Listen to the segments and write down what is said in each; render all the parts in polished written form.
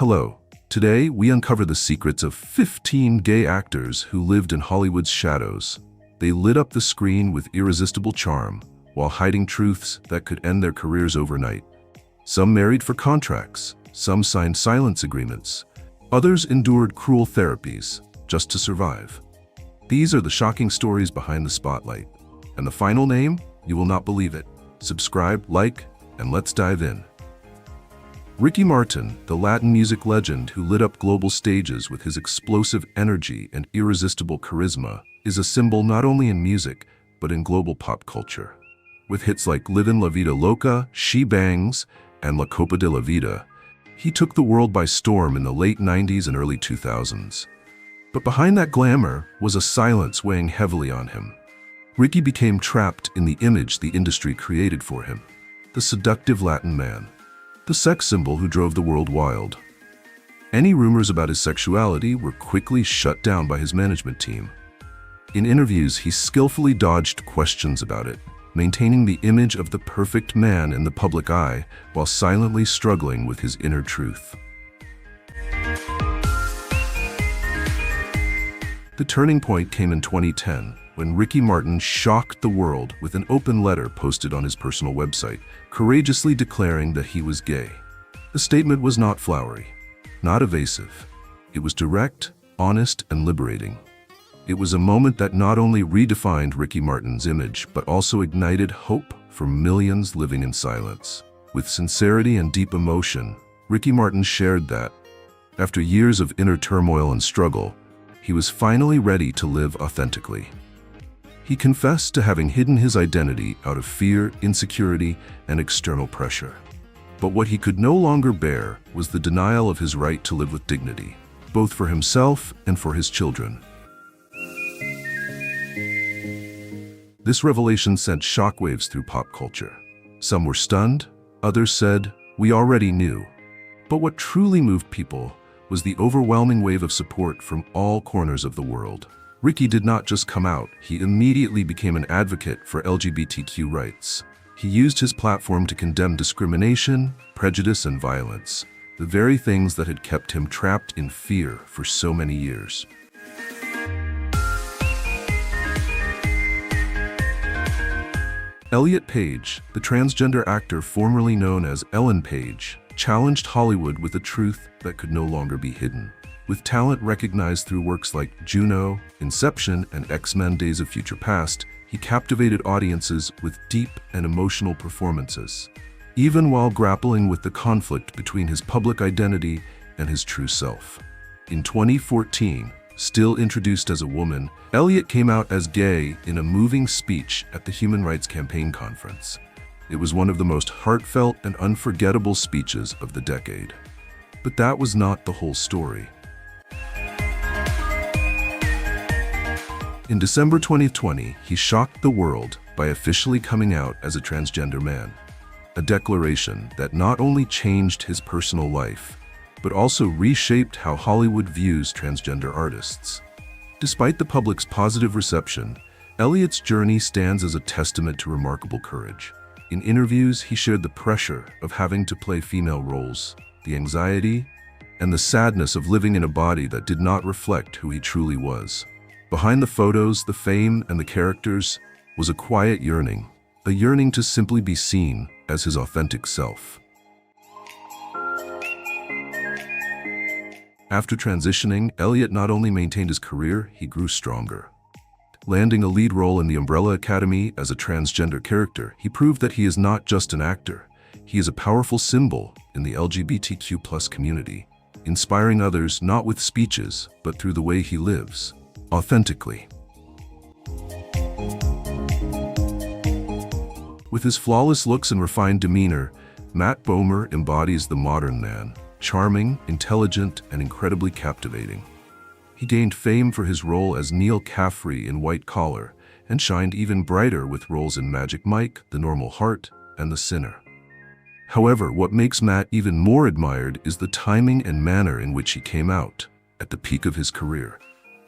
Hello. Today, we uncover the secrets of 15 gay actors who lived in Hollywood's shadows. They lit up the screen with irresistible charm, while hiding truths that could end their careers overnight. Some married for contracts, some signed silence agreements, others endured cruel therapies just to survive. These are the shocking stories behind the spotlight. And the final name? You will not believe it. Subscribe, like, and let's dive in. Ricky Martin, the Latin music legend who lit up global stages with his explosive energy and irresistible charisma, is a symbol not only in music, but in global pop culture. With hits like Livin' La Vida Loca, She Bangs, and La Copa de la Vida, he took the world by storm in the late 90s and early 2000s. But behind that glamour was a silence weighing heavily on him. Ricky became trapped in the image the industry created for him. The seductive Latin man. The sex symbol who drove the world wild. Any rumors about his sexuality were quickly shut down by his management team. In interviews, he skillfully dodged questions about it, maintaining the image of the perfect man in the public eye while silently struggling with his inner truth. The turning point came in 2010, when Ricky Martin shocked the world with an open letter posted on his personal website, courageously declaring that he was gay. The statement was not flowery, not evasive. It was direct, honest, and liberating. It was a moment that not only redefined Ricky Martin's image, but also ignited hope for millions living in silence. With sincerity and deep emotion, Ricky Martin shared that, after years of inner turmoil and struggle, he was finally ready to live authentically. He confessed to having hidden his identity out of fear, insecurity, and external pressure. But what he could no longer bear was the denial of his right to live with dignity, both for himself and for his children. This revelation sent shockwaves through pop culture. Some were stunned, others said, "We already knew." But what truly moved people was the overwhelming wave of support from all corners of the world. Ricky did not just come out, he immediately became an advocate for LGBTQ rights. He used his platform to condemn discrimination, prejudice, and violence, the very things that had kept him trapped in fear for so many years. Elliot Page, the transgender actor formerly known as Ellen Page, challenged Hollywood with a truth that could no longer be hidden. With talent recognized through works like Juno, Inception, and X-Men: Days of Future Past, he captivated audiences with deep and emotional performances, even while grappling with the conflict between his public identity and his true self. In 2014, still introduced as a woman, Elliot came out as gay in a moving speech at the Human Rights Campaign conference. It was one of the most heartfelt and unforgettable speeches of the decade. But that was not the whole story. In December 2020, he shocked the world by officially coming out as a transgender man, a declaration that not only changed his personal life, but also reshaped how Hollywood views transgender artists. Despite the public's positive reception, Elliot's journey stands as a testament to remarkable courage. In interviews, he shared the pressure of having to play female roles, the anxiety, and the sadness of living in a body that did not reflect who he truly was. Behind the photos, the fame, and the characters was a quiet yearning, a yearning to simply be seen as his authentic self. After transitioning, Elliot not only maintained his career, he grew stronger. Landing a lead role in the Umbrella Academy as a transgender character, he proved that he is not just an actor, he is a powerful symbol in the LGBTQ+ community, inspiring others not with speeches, but through the way he lives, authentically. With his flawless looks and refined demeanor, Matt Bomer embodies the modern man, charming, intelligent, and incredibly captivating. He gained fame for his role as Neil Caffrey in White Collar, and shined even brighter with roles in Magic Mike, The Normal Heart, and The Sinner. However, what makes Matt even more admired is the timing and manner in which he came out, at the peak of his career.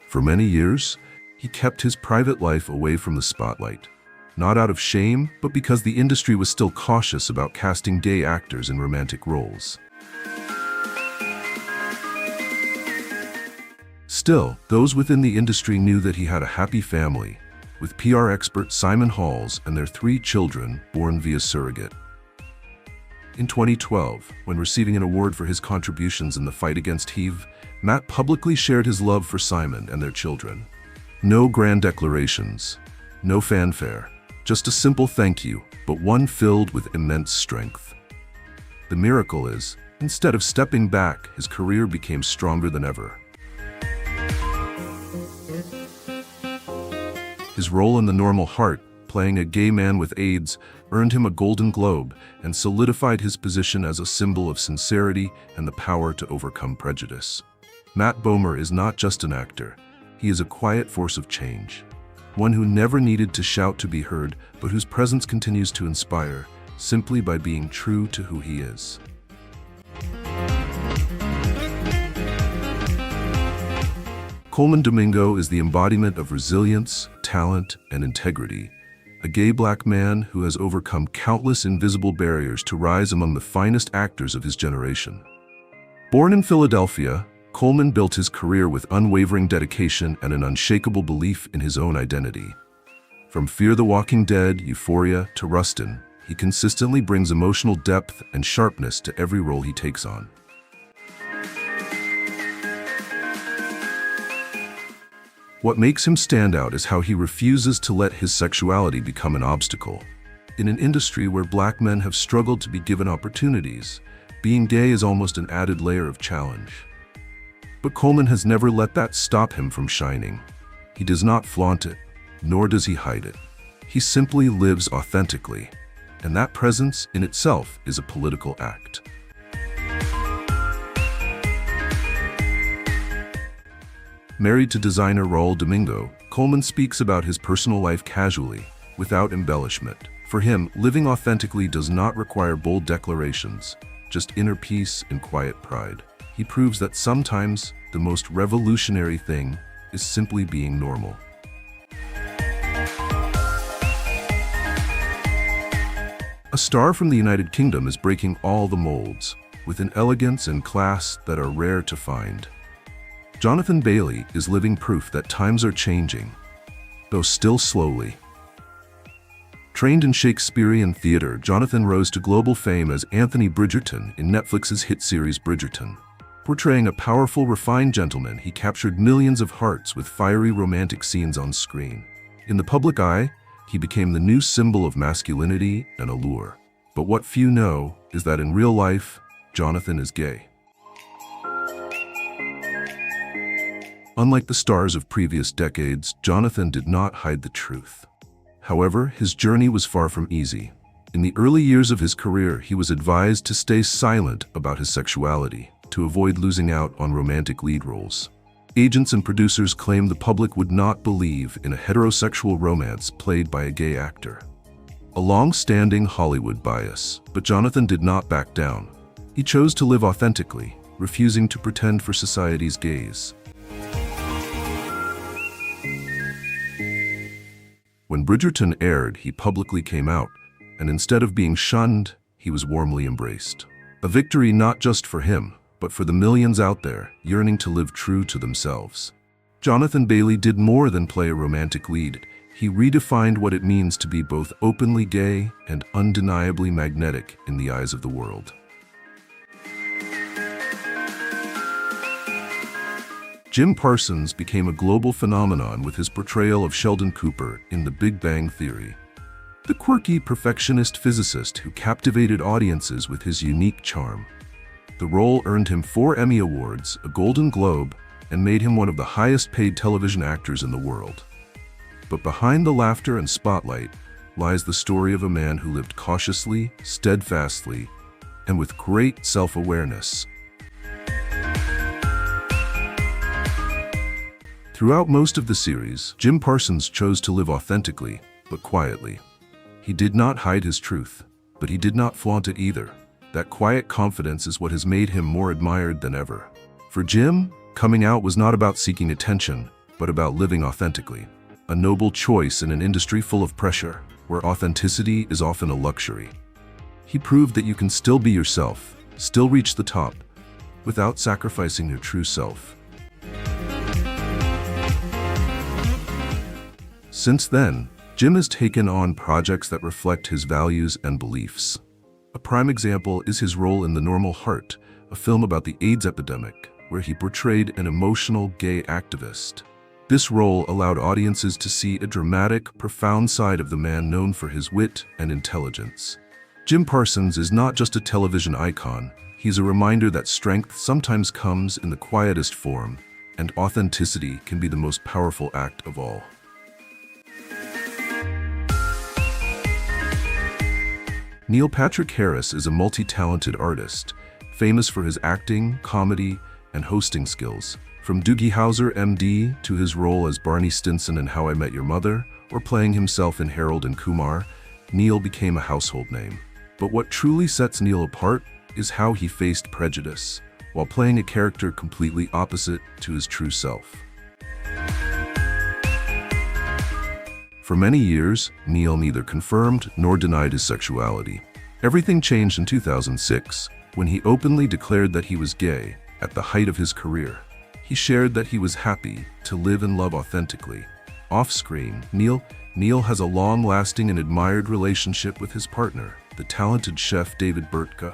For many years, he kept his private life away from the spotlight, not out of shame, but because the industry was still cautious about casting gay actors in romantic roles. Still, those within the industry knew that he had a happy family, with PR expert Simon Hulce and their 3 children born via surrogate. In 2012, when receiving an award for his contributions in the fight against HIV, Matt publicly shared his love for Simon and their children. No grand declarations, no fanfare, just a simple thank you, but one filled with immense strength. The miracle is, instead of stepping back, his career became stronger than ever. His role in The Normal Heart, playing a gay man with AIDS, earned him a Golden Globe and solidified his position as a symbol of sincerity and the power to overcome prejudice. Matt Bomer is not just an actor. He is a quiet force of change. One who never needed to shout to be heard, but whose presence continues to inspire, simply by being true to who he is. Colman Domingo is the embodiment of resilience, talent, and integrity, a gay black man who has overcome countless invisible barriers to rise among the finest actors of his generation. Born in Philadelphia, Colman built his career with unwavering dedication and an unshakable belief in his own identity. From Fear the Walking Dead, Euphoria, to Rustin, he consistently brings emotional depth and sharpness to every role he takes on. What makes him stand out is how he refuses to let his sexuality become an obstacle. In an industry where black men have struggled to be given opportunities, being gay is almost an added layer of challenge. But Colman has never let that stop him from shining. He does not flaunt it, nor does he hide it. He simply lives authentically, and that presence in itself is a political act. Married to designer Raul Domingo, Colman speaks about his personal life casually, without embellishment. For him, living authentically does not require bold declarations, just inner peace and quiet pride. He proves that sometimes the most revolutionary thing is simply being normal. A star from the United Kingdom is breaking all the molds, with an elegance and class that are rare to find. Jonathan Bailey is living proof that times are changing, though still slowly. Trained in Shakespearean theater, Jonathan rose to global fame as Anthony Bridgerton in Netflix's hit series Bridgerton. Portraying a powerful, refined gentleman, he captured millions of hearts with fiery romantic scenes on screen. In the public eye, he became the new symbol of masculinity and allure. But what few know is that in real life, Jonathan is gay. Unlike the stars of previous decades, Jonathan did not hide the truth. However, his journey was far from easy. In the early years of his career, he was advised to stay silent about his sexuality, to avoid losing out on romantic lead roles. Agents and producers claimed the public would not believe in a heterosexual romance played by a gay actor. A long-standing Hollywood bias, but Jonathan did not back down. He chose to live authentically, refusing to pretend for society's gaze. When Bridgerton aired, he publicly came out, and instead of being shunned, he was warmly embraced. A victory not just for him, but for the millions out there yearning to live true to themselves. Jonathan Bailey did more than play a romantic lead. He redefined what it means to be both openly gay and undeniably magnetic in the eyes of the world. Jim Parsons became a global phenomenon with his portrayal of Sheldon Cooper in The Big Bang Theory. The quirky perfectionist physicist who captivated audiences with his unique charm. The role earned him 4 Emmy Awards, a Golden Globe, and made him one of the highest-paid television actors in the world. But behind the laughter and spotlight lies the story of a man who lived cautiously, steadfastly, and with great self-awareness. Throughout most of the series, Jim Parsons chose to live authentically, but quietly. He did not hide his truth, but he did not flaunt it either. That quiet confidence is what has made him more admired than ever. For Jim, coming out was not about seeking attention, but about living authentically. A noble choice in an industry full of pressure, where authenticity is often a luxury. He proved that you can still be yourself, still reach the top, without sacrificing your true self. Since then, Jim has taken on projects that reflect his values and beliefs. A prime example is his role in The Normal Heart, a film about the AIDS epidemic, where he portrayed an emotional gay activist. This role allowed audiences to see a dramatic, profound side of the man known for his wit and intelligence. Jim Parsons is not just a television icon, he's a reminder that strength sometimes comes in the quietest form, and authenticity can be the most powerful act of all. Neil Patrick Harris is a multi-talented artist, famous for his acting, comedy, and hosting skills. From Doogie Howser, MD, to his role as Barney Stinson in How I Met Your Mother, or playing himself in Harold and Kumar, Neil became a household name. But what truly sets Neil apart is how he faced prejudice, while playing a character completely opposite to his true self. For many years, Neil neither confirmed nor denied his sexuality. Everything changed in 2006, when he openly declared that he was gay at the height of his career. He shared that he was happy to live and love authentically. Off-screen, Neil has a long-lasting and admired relationship with his partner, the talented chef David Burtka.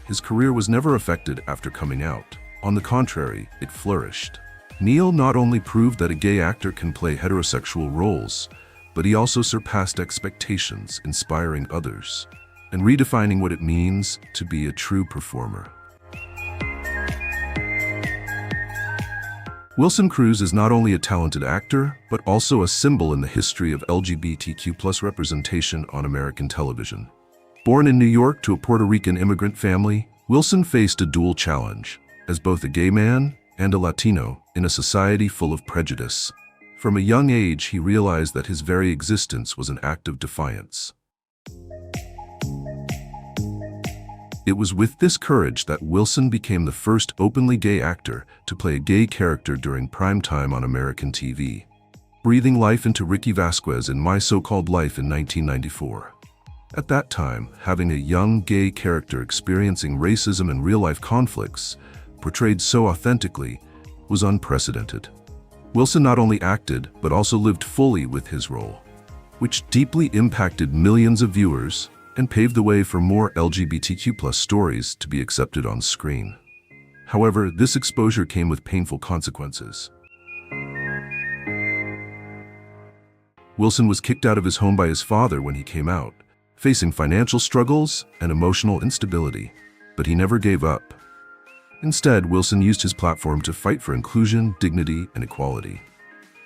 His career was never affected after coming out. On the contrary, it flourished. Neil not only proved that a gay actor can play heterosexual roles, but he also surpassed expectations, inspiring others, and redefining what it means to be a true performer. Wilson Cruz is not only a talented actor, but also a symbol in the history of LGBTQ+ representation on American television. Born in New York to a Puerto Rican immigrant family, Wilson faced a dual challenge, as both a gay man and a Latino in a society full of prejudice. From a young age, he realized that his very existence was an act of defiance. It was with this courage that Wilson became the first openly gay actor to play a gay character during prime time on American TV, breathing life into Ricky Vasquez in My So-Called Life in 1994. At that time, having a young gay character experiencing racism and real-life conflicts, portrayed so authentically, was unprecedented. Wilson not only acted, but also lived fully with his role, which deeply impacted millions of viewers and paved the way for more LGBTQ+ stories to be accepted on screen. However, this exposure came with painful consequences. Wilson was kicked out of his home by his father when he came out, facing financial struggles and emotional instability, but he never gave up. Instead, Wilson used his platform to fight for inclusion, dignity, and equality.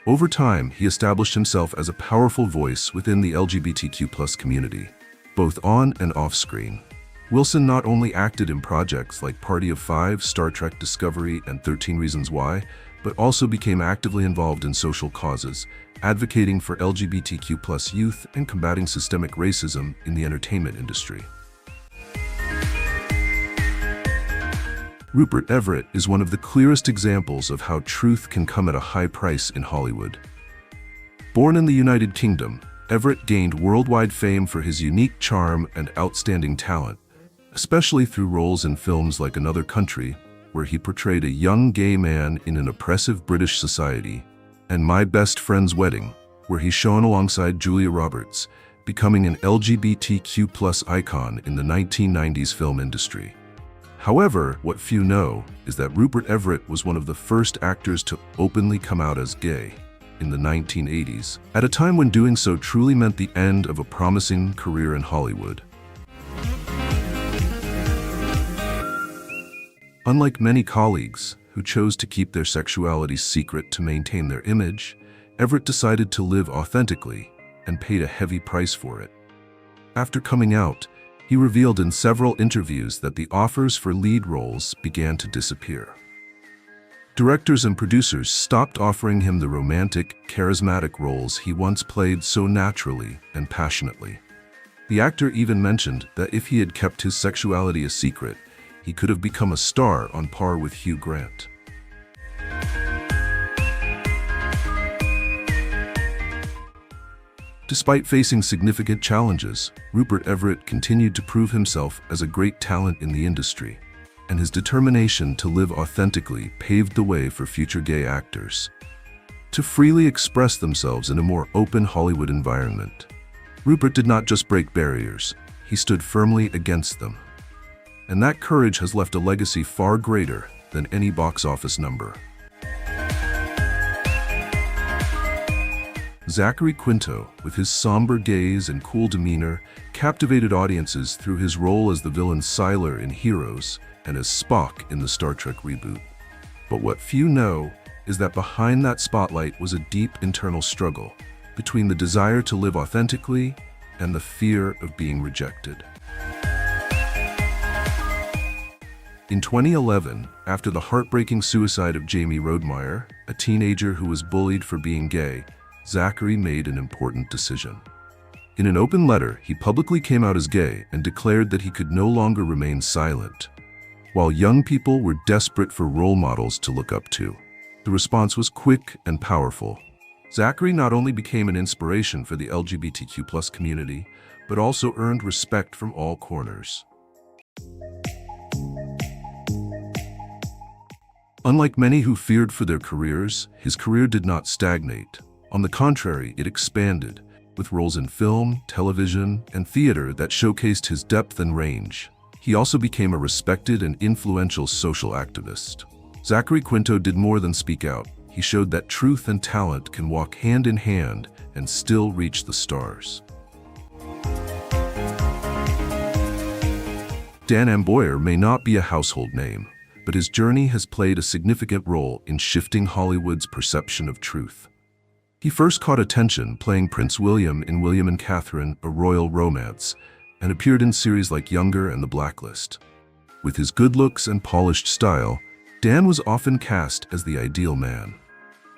Over time, he established himself as a powerful voice within the LGBTQ+ community, both on and off screen. Wilson not only acted in projects like Party of Five, Star Trek Discovery, and 13 Reasons Why, but also became actively involved in social causes, advocating for LGBTQ+ youth and combating systemic racism in the entertainment industry. Rupert Everett is one of the clearest examples of how truth can come at a high price in Hollywood. Born in the United Kingdom, Everett gained worldwide fame for his unique charm and outstanding talent, especially through roles in films like Another Country, where he portrayed a young gay man in an oppressive British society, and My Best Friend's Wedding, where he shone alongside Julia Roberts, becoming an LGBTQ+ icon in the 1990s film industry. However, what few know is that Rupert Everett was one of the first actors to openly come out as gay in the 1980s, at a time when doing so truly meant the end of a promising career in Hollywood. Unlike many colleagues who chose to keep their sexuality secret to maintain their image, Everett decided to live authentically and paid a heavy price for it. After coming out, he revealed in several interviews that the offers for lead roles began to disappear. Directors and producers stopped offering him the romantic, charismatic roles he once played so naturally and passionately. The actor even mentioned that if he had kept his sexuality a secret, he could have become a star on par with Hugh Grant. Despite facing significant challenges, Rupert Everett continued to prove himself as a great talent in the industry, and his determination to live authentically paved the way for future gay actors. to freely express themselves in a more open Hollywood environment. Rupert did not just break barriers, he stood firmly against them. And that courage has left a legacy far greater than any box office number. Zachary Quinto, with his somber gaze and cool demeanor, captivated audiences through his role as the villain Sylar in Heroes and as Spock in the Star Trek reboot. But what few know is that behind that spotlight was a deep internal struggle between the desire to live authentically and the fear of being rejected. In 2011, after the heartbreaking suicide of Jamie Rodemeyer, a teenager who was bullied for being gay, Zachary made an important decision. In an open letter, he publicly came out as gay and declared that he could no longer remain silent. While young people were desperate for role models to look up to, the response was quick and powerful. Zachary not only became an inspiration for the LGBTQ+ community, but also earned respect from all corners. Unlike many who feared for their careers, his career did not stagnate. On the contrary, it expanded, with roles in film, television, and theater that showcased his depth and range. He also became a respected and influential social activist. Zachary Quinto did more than speak out. He showed that truth and talent can walk hand in hand and still reach the stars. Dan Amboyer may not be a household name, but his journey has played a significant role in shifting Hollywood's perception of truth. He first caught attention playing Prince William in William and Catherine, A Royal Romance, and appeared in series like Younger and The Blacklist. With his good looks and polished style, Dan was often cast as the ideal man.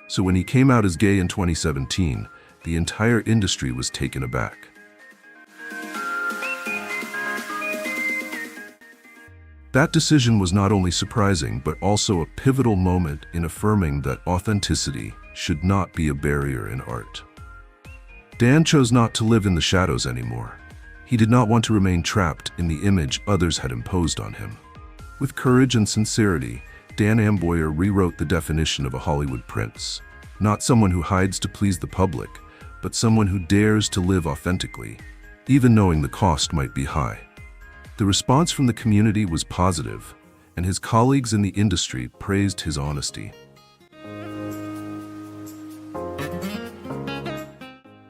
So when he came out as gay in 2017, the entire industry was taken aback. That decision was not only surprising, but also a pivotal moment in affirming that authenticity should not be a barrier in art. Dan chose not to live in the shadows anymore. He did not want to remain trapped in the image others had imposed on him. With courage and sincerity, Dan Amboyer rewrote the definition of a Hollywood prince. Not someone who hides to please the public, but someone who dares to live authentically, even knowing the cost might be high. The response from the community was positive, and his colleagues in the industry praised his honesty.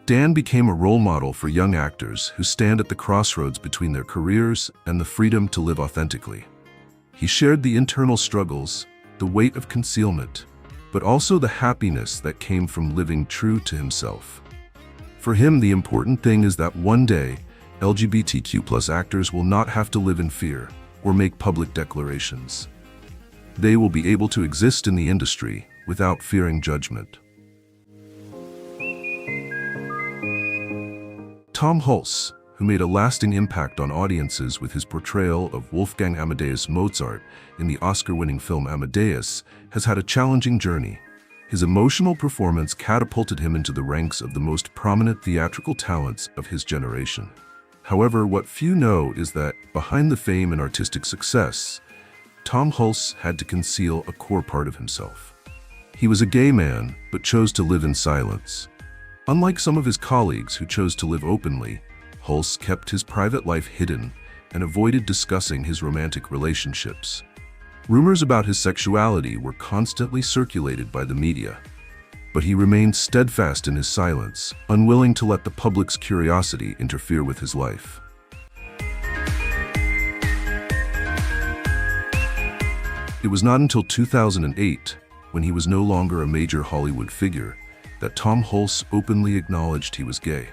Dan became a role model for young actors who stand at the crossroads between their careers and the freedom to live authentically. He shared the internal struggles, the weight of concealment, but also the happiness that came from living true to himself. For him, the important thing is that one day, LGBTQ+ actors will not have to live in fear or make public declarations. They will be able to exist in the industry without fearing judgment. Tom Hulce, who made a lasting impact on audiences with his portrayal of Wolfgang Amadeus Mozart in the Oscar-winning film Amadeus, has had a challenging journey. His emotional performance catapulted him into the ranks of the most prominent theatrical talents of his generation. However, what few know is that behind the fame and artistic success, Tom Hulce had to conceal a core part of himself. He was a gay man, but chose to live in silence. Unlike some of his colleagues who chose to live openly, Hulce kept his private life hidden and avoided discussing his romantic relationships. Rumors about his sexuality were constantly circulated by the media, but he remained steadfast in his silence, unwilling to let the public's curiosity interfere with his life. It was not until 2008, when he was no longer a major Hollywood figure, that Tom Hulce openly acknowledged he was gay.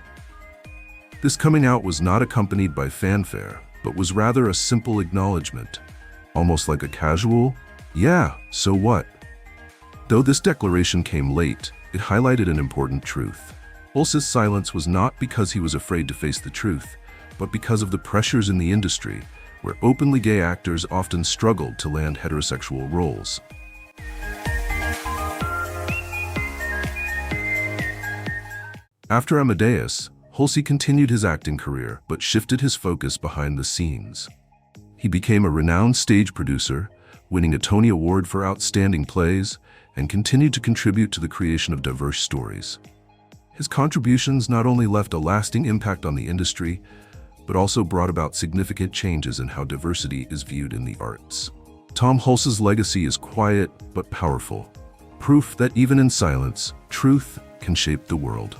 This coming out was not accompanied by fanfare, but was rather a simple acknowledgement, almost like a casual, "Yeah, so what?" Though this declaration came late, it highlighted an important truth. Hulce's silence was not because he was afraid to face the truth, but because of the pressures in the industry, where openly gay actors often struggled to land heterosexual roles. After Amadeus, Hulce continued his acting career, but shifted his focus behind the scenes. He became a renowned stage producer, winning a Tony Award for Outstanding Plays, and continued to contribute to the creation of diverse stories. His contributions not only left a lasting impact on the industry, but also brought about significant changes in how diversity is viewed in the arts. Tom Hulce's legacy is quiet but powerful, proof that even in silence, truth can shape the world.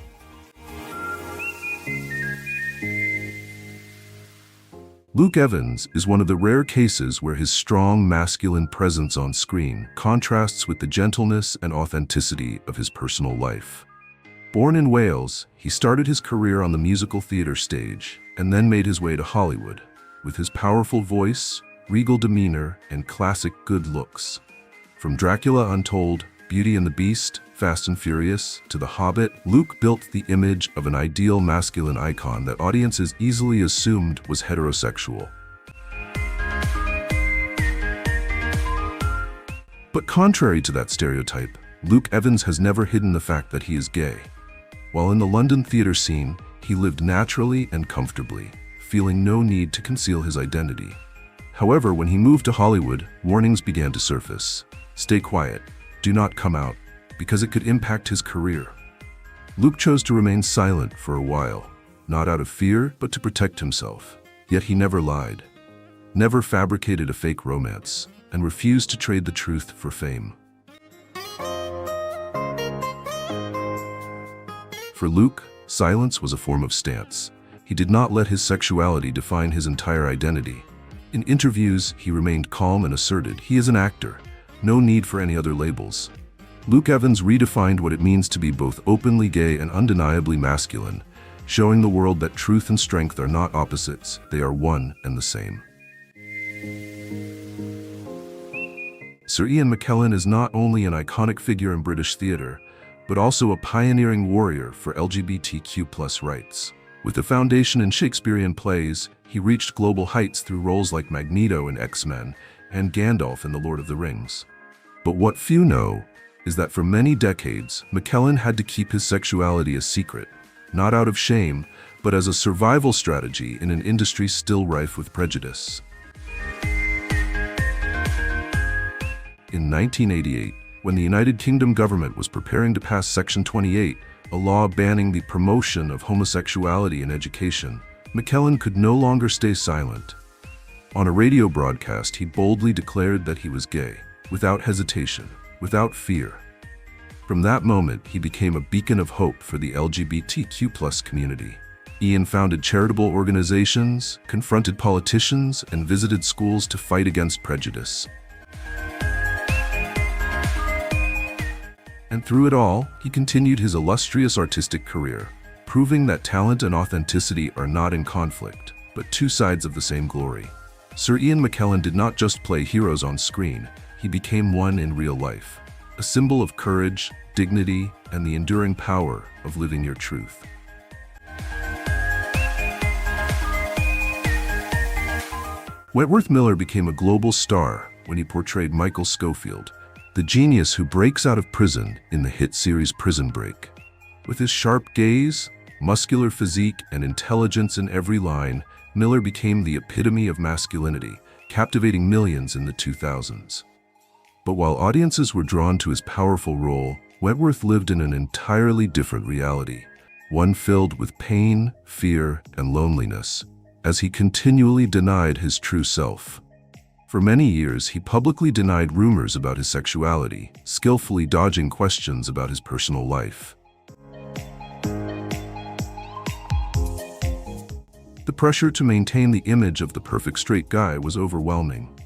Luke Evans is one of the rare cases where his strong masculine presence on screen contrasts with the gentleness and authenticity of his personal life. Born in Wales, he started his career on the musical theater stage and then made his way to Hollywood. With his powerful voice, regal demeanor, and classic good looks. From Dracula Untold, Beauty and the Beast, Fast and Furious, to The Hobbit, Luke built the image of an ideal masculine icon that audiences easily assumed was heterosexual. But contrary to that stereotype, Luke Evans has never hidden the fact that he is gay. While in the London theater scene, he lived naturally and comfortably, feeling no need to conceal his identity. However, when he moved to Hollywood, warnings began to surface. Stay quiet, do not come out, because it could impact his career. Luke chose to remain silent for a while, not out of fear, but to protect himself. Yet he never lied, never fabricated a fake romance, and refused to trade the truth for fame. For Luke, silence was a form of stance. He did not let his sexuality define his entire identity. In interviews, he remained calm and asserted, "He is an actor. No need for any other labels." Luke Evans redefined what it means to be both openly gay and undeniably masculine, showing the world that truth and strength are not opposites, they are one and the same. Sir Ian McKellen is not only an iconic figure in British theatre, but also a pioneering warrior for LGBTQ+ rights. With a foundation in Shakespearean plays, he reached global heights through roles like Magneto in X-Men and Gandalf in The Lord of the Rings. But what few know is that for many decades, McKellen had to keep his sexuality a secret, not out of shame, but as a survival strategy in an industry still rife with prejudice. In 1988, when the United Kingdom government was preparing to pass Section 28, a law banning the promotion of homosexuality in education, McKellen could no longer stay silent. On a radio broadcast, he boldly declared that he was gay, without hesitation, without fear. From that moment, he became a beacon of hope for the LGBTQ+ community. Ian founded charitable organizations, confronted politicians, and visited schools to fight against prejudice. And through it all, he continued his illustrious artistic career, proving that talent and authenticity are not in conflict, but two sides of the same glory. Sir Ian McKellen did not just play heroes on screen, he became one in real life, a symbol of courage, dignity, and the enduring power of living your truth. Wentworth Miller became a global star when he portrayed Michael Scofield, the genius who breaks out of prison in the hit series Prison Break. With his sharp gaze, muscular physique, and intelligence in every line, Miller became the epitome of masculinity, captivating millions in the 2000s. But while audiences were drawn to his powerful role, Wentworth lived in an entirely different reality, one filled with pain, fear, and loneliness, as he continually denied his true self. For many years, he publicly denied rumors about his sexuality, skillfully dodging questions about his personal life. The pressure to maintain the image of the perfect straight guy was overwhelming.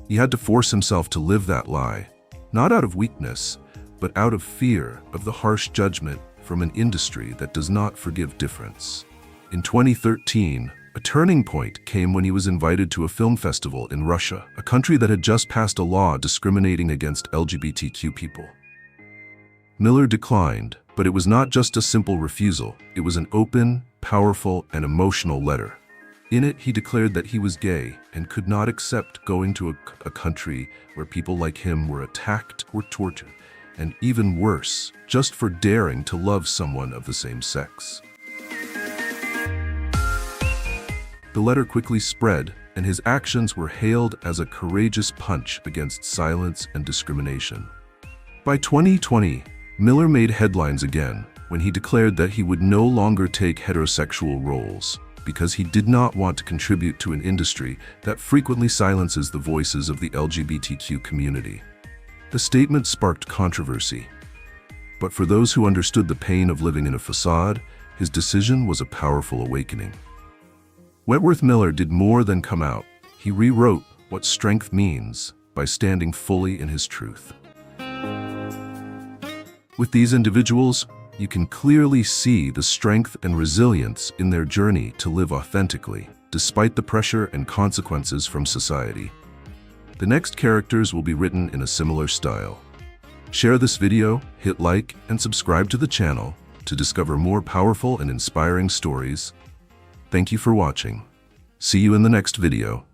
He had to force himself to live that lie, not out of weakness, but out of fear of the harsh judgment from an industry that does not forgive difference. In 2013, a turning point came when he was invited to a film festival in Russia, a country that had just passed a law discriminating against LGBTQ people. Miller declined, but it was not just a simple refusal. It was an open, powerful, and emotional letter. In it, he declared that he was gay and could not accept going to a country where people like him were attacked or tortured, and even worse, just for daring to love someone of the same sex. The letter quickly spread, and his actions were hailed as a courageous punch against silence and discrimination. By 2020, Miller made headlines again when he declared that he would no longer take heterosexual roles because he did not want to contribute to an industry that frequently silences the voices of the LGBTQ community. The statement sparked controversy, but for those who understood the pain of living in a facade, his decision was a powerful awakening. Wentworth Miller did more than come out. He rewrote what strength means by standing fully in his truth. With these individuals, you can clearly see the strength and resilience in their journey to live authentically, despite the pressure and consequences from society. The next characters will be written in a similar style. Share this video, hit like, and subscribe to the channel to discover more powerful and inspiring stories. Thank you for watching. See you in the next video.